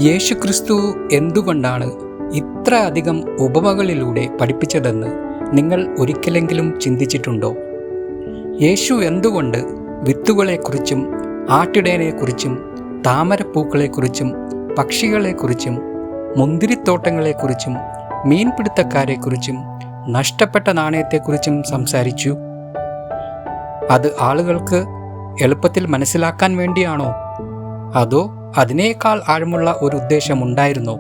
യേശുക്രിസ്തു എന്തുകൊണ്ടാണ് ഇത്ര അധികം ഉപമകളിലൂടെ പഠിപ്പിച്ചതെന്ന് നിങ്ങൾ ഒരിക്കലെങ്കിലും ചിന്തിച്ചിട്ടുണ്ടോ? യേശു എന്തുകൊണ്ട് വിത്തുകളെക്കുറിച്ചും ആട്ടിടയനെക്കുറിച്ചും താമരപ്പൂക്കളെക്കുറിച്ചും പക്ഷികളെക്കുറിച്ചും മുന്തിരിത്തോട്ടങ്ങളെക്കുറിച്ചും മീൻപിടുത്തക്കാരെക്കുറിച്ചും നഷ്ടപ്പെട്ട നാണയത്തെക്കുറിച്ചും സംസാരിച്ചു? അത് ആളുകൾക്ക് എളുപ്പത്തിൽ മനസ്സിലാക്കാൻ വേണ്ടിയാണോ? അതോ അതിനേക്കാൾ ആഴമുള്ള ഒരു ഉദ്ദേശമുണ്ടായിരുന്നോ?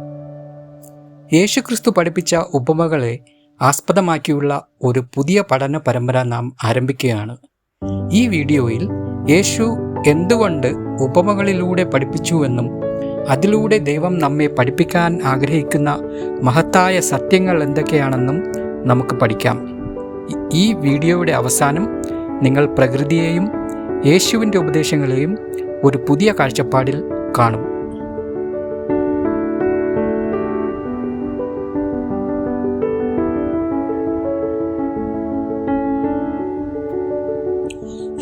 യേശുക്രിസ്തു പഠിപ്പിച്ച ഉപമകളെ ആസ്പദമാക്കിയുള്ള ഒരു പുതിയ പഠന പരമ്പര നാം ആരംഭിക്കുകയാണ്. ഈ വീഡിയോയിൽ യേശു എന്തുകൊണ്ട് ഉപമകളിലൂടെ പഠിപ്പിച്ചുവെന്നും അതിലൂടെ ദൈവം നമ്മെ പഠിപ്പിക്കാൻ ആഗ്രഹിക്കുന്ന മഹത്തായ സത്യങ്ങൾ എന്തൊക്കെയാണെന്നും നമുക്ക് പഠിക്കാം. ഈ വീഡിയോയുടെ അവസാനം നിങ്ങൾ പ്രകൃതിയെയും യേശുവിൻ്റെ ഉപദേശങ്ങളെയും ഒരു പുതിയ കാഴ്ചപ്പാടിൽ കാണും.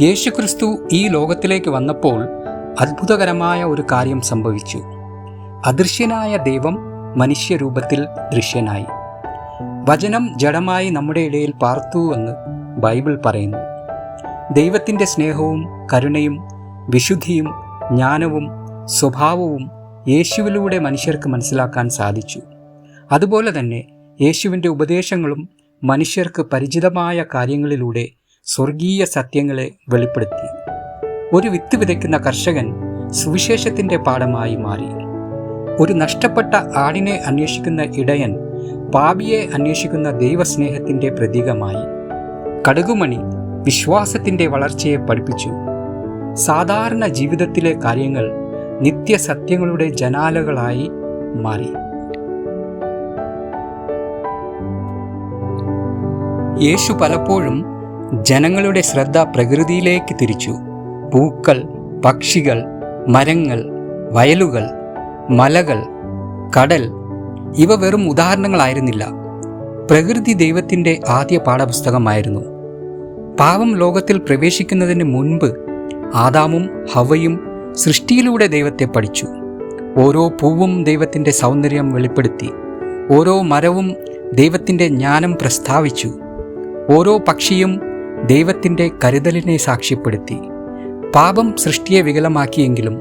യേശുക്രിസ്തു ഈ ലോകത്തിലേക്ക് വന്നപ്പോൾ അത്ഭുതകരമായ ഒരു കാര്യം സംഭവിച്ചു. അദൃശ്യനായ ദൈവം മനുഷ്യരൂപത്തിൽ ദൃശ്യനായി. വചനം ജഡമായി നമ്മുടെ ഇടയിൽ പാർത്തു എന്ന് ബൈബിൾ പറയുന്നു. ദൈവത്തിൻ്റെ സ്നേഹവും കരുണയും വിശുദ്ധിയും ജ്ഞാനവും സ്വഭാവവും യേശുവിലൂടെ മനുഷ്യർക്ക് മനസ്സിലാക്കാൻ സാധിച്ചു. അതുപോലെ തന്നെ യേശുവിൻ്റെ ഉപദേശങ്ങളും മനുഷ്യർക്ക് പരിചിതമായ കാര്യങ്ങളിലൂടെ സ്വർഗീയ സത്യങ്ങളെ വെളിപ്പെടുത്തി. ഒരു വിത്ത് വിതയ്ക്കുന്ന കർഷകൻ സുവിശേഷത്തിൻ്റെ പാഠമായി മാറി. ഒരു നഷ്ടപ്പെട്ട ആടിനെ അന്വേഷിക്കുന്ന ഇടയൻ പാപിയെ അന്വേഷിക്കുന്ന ദൈവസ്നേഹത്തിൻ്റെ പ്രതീകമായി. കടുകുമണി വിശ്വാസത്തിൻ്റെ വളർച്ചയെ പഠിപ്പിച്ചു. സാധാരണ ജീവിതത്തിലെ കാര്യങ്ങൾ നിത്യസത്യങ്ങളുടെ ജനാലകളായി മാറി. യേശു പലപ്പോഴും ജനങ്ങളുടെ ശ്രദ്ധ പ്രകൃതിയിലേക്ക് തിരിച്ചു. പൂക്കൾ, പക്ഷികൾ, മരങ്ങൾ, വയലുകൾ, മലകൾ, കടൽ ഇവ വെറും ഉദാഹരണങ്ങളായിരുന്നില്ല. പ്രകൃതി ദൈവത്തിൻ്റെ ആദ്യ പാഠപുസ്തകമായിരുന്നു. പാപം ലോകത്തിൽ പ്രവേശിക്കുന്നതിന് മുൻപ് ആദാമും ഹവ്വയും സൃഷ്ടിയിലൂടെ ദൈവത്തെ പഠിച്ചു. ഓരോ പൂവും ദൈവത്തിൻ്റെ സൗന്ദര്യം വെളിപ്പെടുത്തി. ഓരോ മരവും ദൈവത്തിൻ്റെ ജ്ഞാനം പ്രസ്താവിച്ചു. ഓരോ പക്ഷിയും ദൈവത്തിൻ്റെ കരുതലിനെ സാക്ഷ്യപ്പെടുത്തി. പാപം സൃഷ്ടിയെ വികലമാക്കിയെങ്കിലും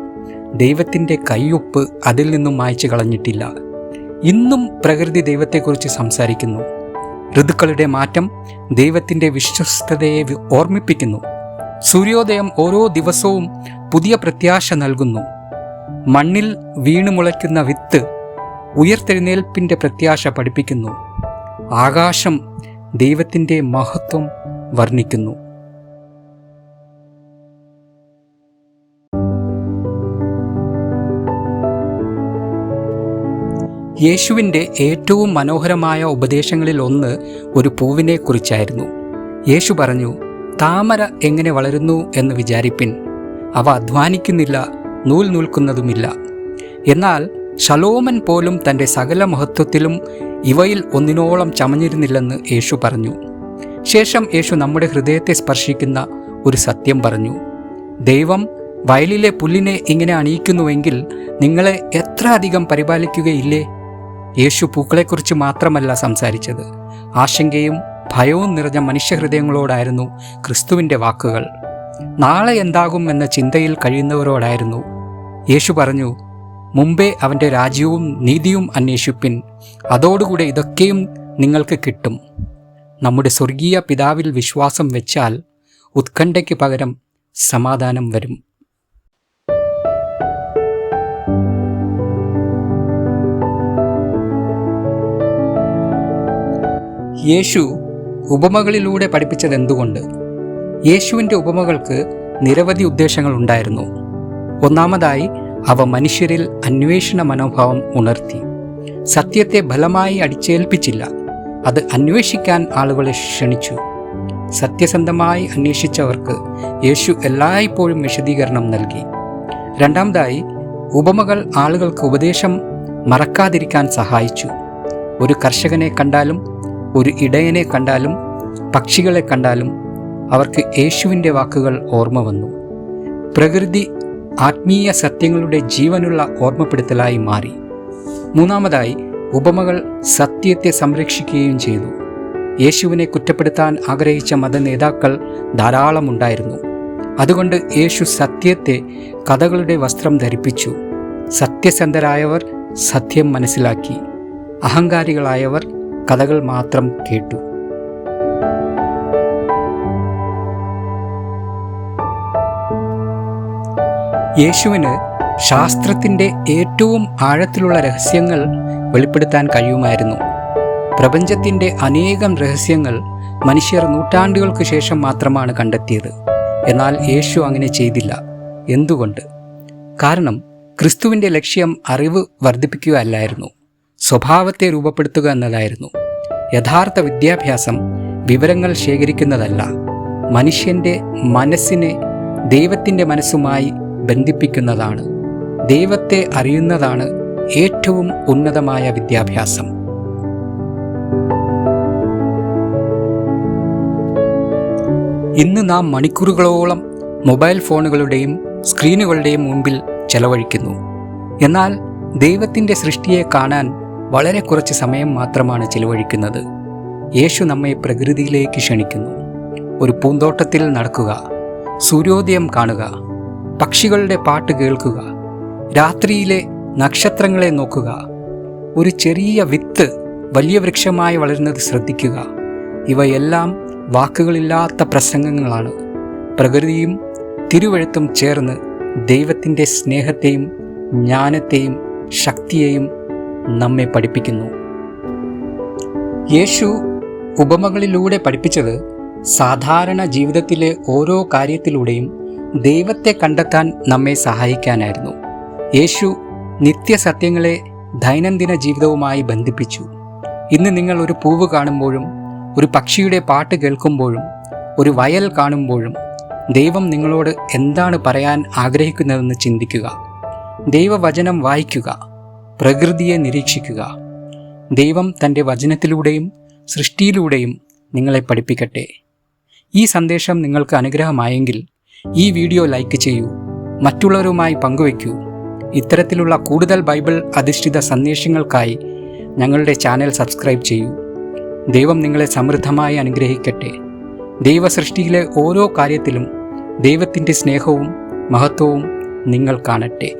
ദൈവത്തിൻ്റെ കയ്യൊപ്പ് അതിൽ നിന്നും മായ്ച്ചു കളഞ്ഞിട്ടില്ല. ഇന്നും പ്രകൃതി ദൈവത്തെക്കുറിച്ച് സംസാരിക്കുന്നു. ഋതുക്കളുടെ മാറ്റം ദൈവത്തിൻ്റെ വിശ്വസ്തതയെ ഓർമ്മിപ്പിക്കുന്നു. സൂര്യോദയം ഓരോ ദിവസവും പുതിയ പ്രത്യാശ നൽകുന്നു. മണ്ണിൽ വീണു മുളയ്ക്കുന്ന വിത്ത് ഉയർത്തെഴുന്നേൽപ്പിൻ്റെ പ്രത്യാശ പഠിപ്പിക്കുന്നു. ആകാശം ദൈവത്തിൻ്റെ മഹത്വം വർണ്ണിക്കുന്നു. യേശുവിൻ്റെ ഏറ്റവും മനോഹരമായ ഉപദേശങ്ങളിൽ ഒന്ന് ഒരു പൂവിനെ കുറിച്ചായിരുന്നു. യേശു പറഞ്ഞു, താമര എങ്ങനെ വളരുന്നു എന്ന് വിചാരിപ്പിൻ. അവ അധ്വാനിക്കുന്നില്ല, നൂൽ നൂൽക്കുന്നതുമില്ല. എന്നാൽ ശലോമൻ പോലും തൻ്റെ സകല മഹത്വത്തിലും ഇവയിൽ ഒന്നിനോളം ചമഞ്ഞിരുന്നില്ലെന്ന് യേശു പറഞ്ഞു. ശേഷം യേശു നമ്മുടെ ഹൃദയത്തെ സ്പർശിക്കുന്ന ഒരു സത്യം പറഞ്ഞു. ദൈവം വയലിലെ പുല്ലിനെ ഇങ്ങനെ അണിയിക്കുന്നുവെങ്കിൽ നിങ്ങളെ എത്ര അധികം പരിപാലിക്കുകയില്ലേ? യേശു പൂക്കളെക്കുറിച്ച് മാത്രമല്ല സംസാരിച്ചത്. ആശങ്കയും ഭയവും നിറഞ്ഞ മനുഷ്യഹൃദയങ്ങളോടായിരുന്നു ക്രിസ്തുവിൻ്റെ വാക്കുകൾ. നാളെ എന്താകും എന്ന ചിന്തയിൽ കഴിയുന്നവരോടായിരുന്നു. യേശു പറഞ്ഞു, മുമ്പേ അവൻ്റെ രാജ്യവും നീതിയും അന്വേഷിപ്പിൻ, അതോടുകൂടെ ഇതൊക്കെയും നിങ്ങൾക്ക് കിട്ടും. നമ്മുടെ സ്വർഗീയ പിതാവിൽ വിശ്വാസം വെച്ചാൽ ഉത്കണ്ഠയ്ക്ക് പകരം സമാധാനം വരും. യേശു ഉപമകളിലൂടെ പഠിപ്പിച്ചതെന്തുകൊണ്ട്? യേശുവിൻ്റെ ഉപമകൾക്ക് നിരവധി ഉദ്ദേശങ്ങൾ ഉണ്ടായിരുന്നു. ഒന്നാമതായി, അവ മനുഷ്യരിൽ അന്വേഷണ മനോഭാവം ഉണർത്തി. സത്യത്തെ ബലമായി അടിച്ചേൽപ്പിച്ചില്ല, അത് അന്വേഷിക്കാൻ ആളുകളെ ക്ഷണിച്ചു. സത്യസന്ധമായി അന്വേഷിച്ചവർക്ക് യേശു എല്ലായ്പ്പോഴും വിശദീകരണം നൽകി. രണ്ടാമതായി, ഉപമകൾ ആളുകൾക്ക് ഉപദേശം മറക്കാതിരിക്കാൻ സഹായിച്ചു. ഒരു കർഷകനെ കണ്ടാലും ഒരു ഇടയനെ കണ്ടാലും പക്ഷികളെ കണ്ടാലും അവർക്ക് യേശുവിൻ്റെ വാക്കുകൾ ഓർമ്മ വന്നു. പ്രകൃതി ആത്മീയ സത്യങ്ങളുടെ ജീവനുള്ള ഓർമ്മപ്പെടുത്തലായി മാറി. മൂന്നാമതായി, ഉപമകൾ സത്യത്തെ സംരക്ഷിക്കുകയും ചെയ്തു. യേശുവിനെ കുറ്റപ്പെടുത്താൻ ആഗ്രഹിച്ച മതനേതാക്കൾ ധാരാളമുണ്ടായിരുന്നു. അതുകൊണ്ട് യേശു സത്യത്തെ കഥകളുടെ വസ്ത്രം ധരിപ്പിച്ചു. സത്യസന്ധരായവർ സത്യം മനസ്സിലാക്കി, അഹങ്കാരികളായവർ കഥകൾ മാത്രം കേട്ടു. യേശുവിന് ശാസ്ത്രത്തിൻ്റെ ഏറ്റവും ആഴത്തിലുള്ള രഹസ്യങ്ങൾ വെളിപ്പെടുത്താൻ കഴിയുമായിരുന്നു. പ്രപഞ്ചത്തിൻ്റെ അനേകം രഹസ്യങ്ങൾ മനുഷ്യർ നൂറ്റാണ്ടുകൾക്ക് ശേഷം മാത്രമാണ് കണ്ടെത്തിയത്. എന്നാൽ യേശു അങ്ങനെ ചെയ്തില്ല. എന്തുകൊണ്ട്? കാരണം ക്രിസ്തുവിൻ്റെ ലക്ഷ്യം അറിവ് വർദ്ധിപ്പിക്കുക അല്ലായിരുന്നു, സ്വഭാവത്തെ രൂപപ്പെടുത്തുക എന്നതായിരുന്നു. യഥാർത്ഥ വിദ്യാഭ്യാസം വിവരങ്ങൾ ശേഖരിക്കുന്നതല്ല, മനുഷ്യൻ്റെ മനസ്സിനെ ദൈവത്തിൻ്റെ മനസ്സുമായി ബന്ധിപ്പിക്കുന്നതാണ്. ദൈവത്തെ അറിയുന്നതാണ് ഏറ്റവും ഉന്നതമായ വിദ്യാഭ്യാസം. ഇന്ന് നാം മണിക്കൂറുകളോളം മൊബൈൽ ഫോണുകളുടെയും സ്ക്രീനുകളുടെയും മുമ്പിൽ ചെലവഴിക്കുന്നു. എന്നാൽ ദൈവത്തിൻ്റെ സൃഷ്ടിയെ കാണാൻ വളരെ കുറച്ച് സമയം മാത്രമാണ് ചെലവഴിക്കുന്നത്. യേശു നമ്മെ പ്രകൃതിയിലേക്ക് ക്ഷണിക്കുന്നു. ഒരു പൂന്തോട്ടത്തിൽ നടക്കുക, സൂര്യോദയം കാണുക, പക്ഷികളുടെ പാട്ട് കേൾക്കുക, രാത്രിയിലെ നക്ഷത്രങ്ങളെ നോക്കുക. ഒരു ചെറിയ വിത്ത് വലിയ വൃക്ഷമായി വളരുന്നത് ശ്രദ്ധിക്കുക. ഇവയെല്ലാം വാക്കുകളില്ലാത്ത പ്രസംഗങ്ങളാണ്. പ്രകൃതിയും തിരുവെഴുത്തും ചേർന്ന് ദൈവത്തിൻ്റെ സ്നേഹത്തെയും ജ്ഞാനത്തെയും ശക്തിയെയും നമ്മെ പഠിപ്പിക്കുന്നു. യേശു ഉപമകളിലൂടെ പഠിപ്പിച്ചത് സാധാരണ ജീവിതത്തിലെ ഓരോ കാര്യത്തിലൂടെയും ദൈവത്തെ കണ്ടെത്താൻ നമ്മെ സഹായിക്കാനായിരുന്നു. യേശു നിത്യസത്യങ്ങളെ ദൈനംദിന ജീവിതവുമായി ബന്ധിപ്പിച്ചു. ഇന്ന് നിങ്ങൾ ഒരു പൂവ് കാണുമ്പോഴും ഒരു പക്ഷിയുടെ പാട്ട് കേൾക്കുമ്പോഴും ഒരു വയൽ കാണുമ്പോഴും ദൈവം നിങ്ങളോട് എന്താണ് പറയാൻ ആഗ്രഹിക്കുന്നതെന്ന് ചിന്തിക്കുക. ദൈവവചനം വായിക്കുക, പ്രകൃതിയെ നിരീക്ഷിക്കുക. ദൈവം തൻ്റെ വചനത്തിലൂടെയും സൃഷ്ടിയിലൂടെയും നിങ്ങളെ പഠിപ്പിക്കട്ടെ. ഈ സന്ദേശം നിങ്ങൾക്ക് അനുഗ്രഹമായെങ്കിൽ ഈ വീഡിയോ ലൈക്ക് ചെയ്യൂ, മറ്റുള്ളവരുമായി പങ്കുവയ്ക്കൂ. ഇത്തരത്തിലുള്ള കൂടുതൽ ബൈബിൾ അധിഷ്ഠിത സന്ദേശങ്ങൾക്കായി ഞങ്ങളുടെ ചാനൽ സബ്സ്ക്രൈബ് ചെയ്യൂ. ദൈവം നിങ്ങളെ സമൃദ്ധമായി അനുഗ്രഹിക്കട്ടെ. ദൈവസൃഷ്ടിയിലെ ഓരോ കാര്യത്തിലും ദൈവത്തിൻ്റെ സ്നേഹവും മഹത്വവും നിങ്ങൾ കാണട്ടെ.